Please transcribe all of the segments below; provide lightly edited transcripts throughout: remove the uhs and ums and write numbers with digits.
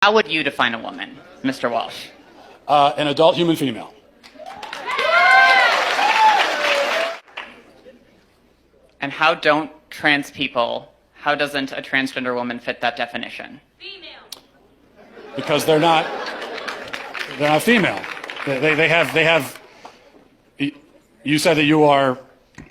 How would you define a woman, Mr. Walsh? An adult human female. And how doesn't a transgender woman fit that definition? Female. Because they're not female. They have, you said that you are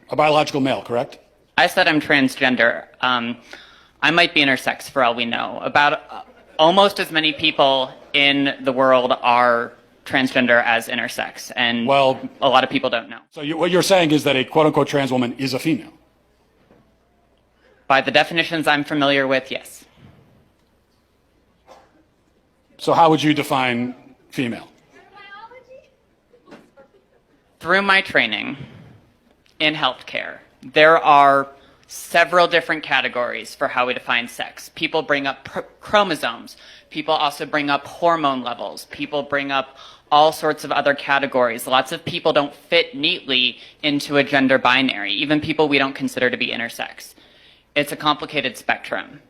a biological male, correct? I said I'm transgender. I might be intersex for all we know. About almost as many people in the world are transgender as intersex, and well, a lot of people don't know. So what you're saying is that a quote-unquote trans woman is a female? By the definitions I'm familiar with, yes. So how would you define female? Through my training in healthcare, there are several different categories for how we define sex. People bring up chromosomes. People also bring up hormone levels. People bring up all sorts of other categories. Lots of people don't fit neatly into a gender binary, even people we don't consider to be intersex. It's a complicated spectrum.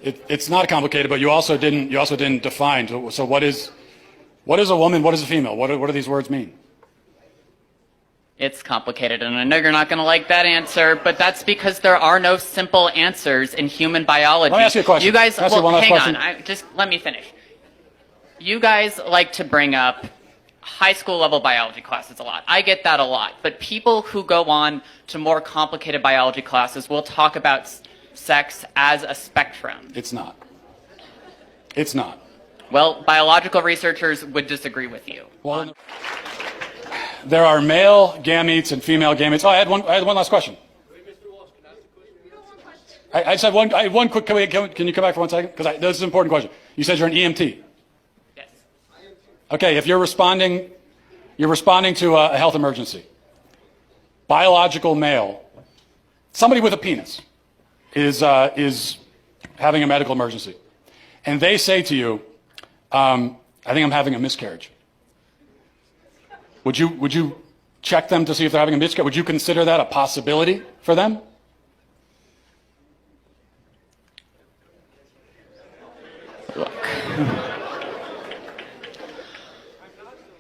It's not complicated, but you also didn't define. So what is a woman? What is a female? What do these words mean? It's complicated, and I know you're not going to like that answer, but that's because there are no simple answers in human biology. Let me ask you a question. You guys, well, hang on. Just let me finish. You guys like to bring up high school level biology classes a lot. I get that a lot, but people who go on to more complicated biology classes will talk about sex as a spectrum. It's not. It's not. Well, biological researchers would disagree with you. Well, there are male gametes and female gametes. Oh, I had one last question. I just have one. I had one quick. Can you come back for 1 second? Because this is an important question. You said you're an EMT. Yes. Okay. If you're responding to a health emergency. Biological male, somebody with a penis, is having a medical emergency, and they say to you, "I think I'm having a miscarriage." Would you check them to see if they're having a miscarriage? Would you consider that a possibility for them? Look.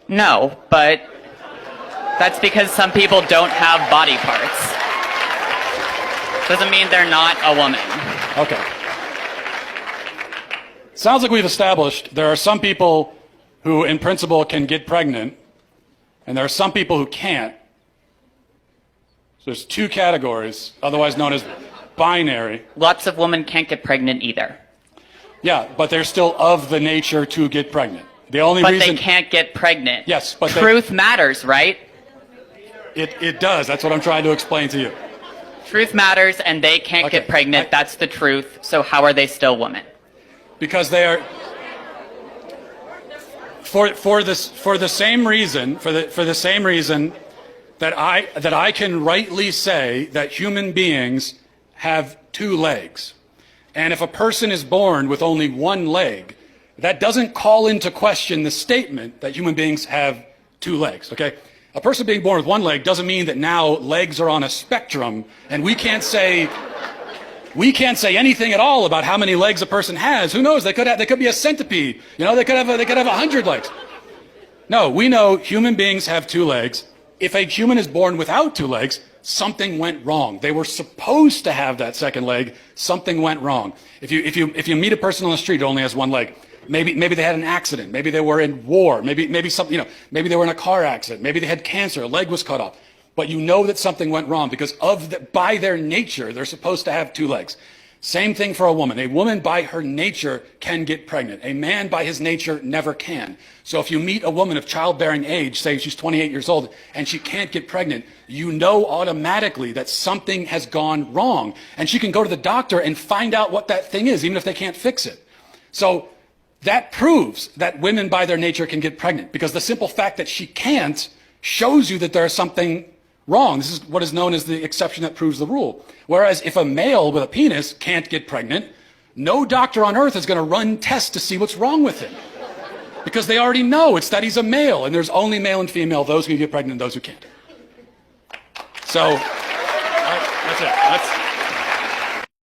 No, but that's because some people don't have body parts. Doesn't mean they're not a woman. Okay. Sounds like we've established there are some people who, in principle, can get pregnant, and there are some people who can't. So there's two categories, otherwise known as binary. Lots of women can't get pregnant either. Yeah, but they're still of the nature to get pregnant. The only reason they can't get pregnant. Yes, but truth matters, right? It does. That's what I'm trying to explain to you. Truth matters, and they can't get pregnant. That's the truth. So how are they still women? Because they are. For the same reason that I can rightly say that human beings have two legs, and if a person is born with only one leg, that doesn't call into question the statement that human beings have two legs. Okay, a person being born with one leg doesn't mean that now legs are on a spectrum, and we can't say anything at all about how many legs a person has. Who knows? They could be a centipede. You know, they could have 100 legs. No, we know human beings have two legs. If a human is born without two legs, something went wrong. They were supposed to have that second leg. Something went wrong. If you meet a person on the street who only has one leg, maybe they had an accident. Maybe they were in war. Maybe something, maybe they were in a car accident. Maybe they had cancer. A leg was cut off. But you know that something went wrong because by their nature, they're supposed to have two legs. Same thing for a woman. A woman by her nature can get pregnant. A man by his nature never can. So if you meet a woman of childbearing age, say she's 28 years old, and she can't get pregnant, you know automatically that something has gone wrong. And she can go to the doctor and find out what that thing is, even if they can't fix it. So that proves that women by their nature can get pregnant, because the simple fact that she can't shows you that there's something wrong. This is what is known as the exception that proves the rule. Whereas if a male with a penis can't get pregnant, no doctor on earth is going to run tests to see what's wrong with him. Because they already know it's that he's a male, and there's only male and female, those who can get pregnant and those who can't. So, that's it.